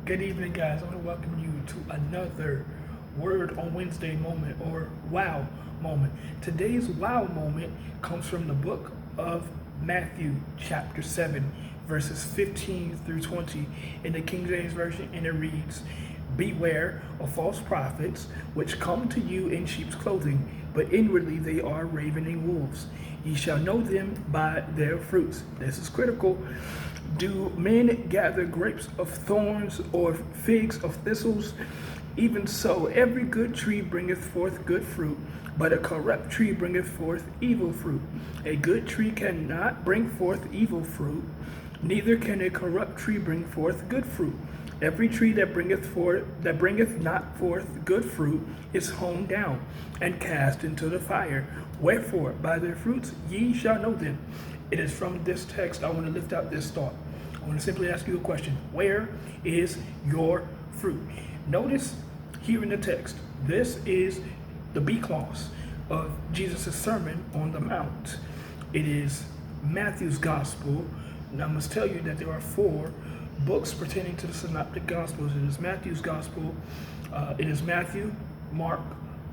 Good evening, guys. I want to welcome you to another Word on Wednesday moment or wow moment. Today's wow moment comes from the book of Matthew, chapter 7, verses 15 through 20 in the King James Version, and it reads, "Beware of false prophets, which come to you in sheep's clothing, but inwardly they are ravening wolves. Ye shall know them by their fruits." This is critical. "Do men gather grapes of thorns or figs of thistles? Even so, every good tree bringeth forth good fruit, but a corrupt tree bringeth forth evil fruit. A good tree cannot bring forth evil fruit, neither can a corrupt tree bring forth good fruit. Every tree that bringeth not forth good fruit is hewn down and cast into the fire. Wherefore, by their fruits ye shall know them." It is from this text I want to lift out this thought. I want to simply ask you a question. Where is your fruit? Notice here in the text, this is the B clause of Jesus' Sermon on the Mount. It is Matthew's Gospel. And I must tell you that there are 4 books pertaining to the Synoptic Gospels. It is Matthew's Gospel. It is Matthew, Mark,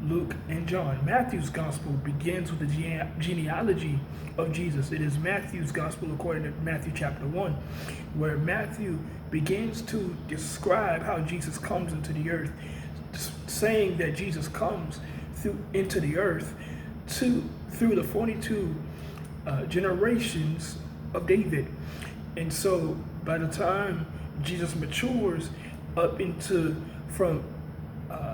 Luke, and John. Matthew's Gospel begins with the genealogy of Jesus. It is Matthew's Gospel according to Matthew chapter 1, where Matthew begins to describe how Jesus comes into the earth, saying that Jesus comes into the earth through the 42 generations of David. And so by the time Jesus matures up into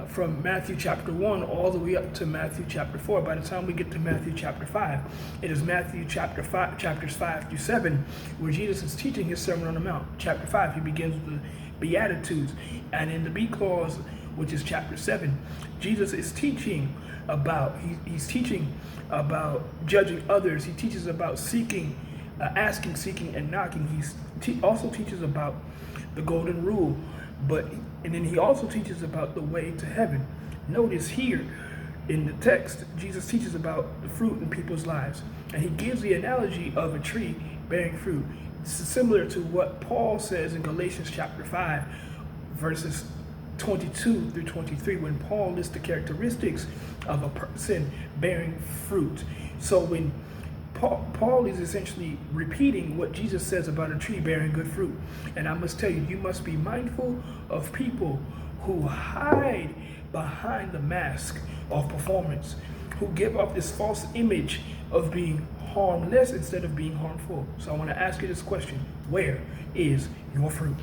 from Matthew chapter 1 all the way up to Matthew chapter 4, by the time we get to Matthew chapter 5, it is Matthew chapters 5 through 7, where Jesus is teaching his Sermon on the Mount. Chapter 5, he begins with the Beatitudes. And in the B clause, which is chapter 7, Jesus is teaching about, he's teaching about judging others. He teaches about seeking, asking, seeking, and knocking. He also teaches about the golden rule. And then he also teaches about the way to heaven. Notice here in the text, Jesus teaches about the fruit in people's lives. And he gives the analogy of a tree bearing fruit. This is similar to what Paul says in Galatians chapter 5, verses 22 through 23, when Paul lists the characteristics of a person bearing fruit. So when Paul is essentially repeating what Jesus says about a tree bearing good fruit. And I must tell you, you must be mindful of people who hide behind the mask of performance, who give off this false image of being harmless instead of being harmful. So I want to ask you this question: where is your fruit?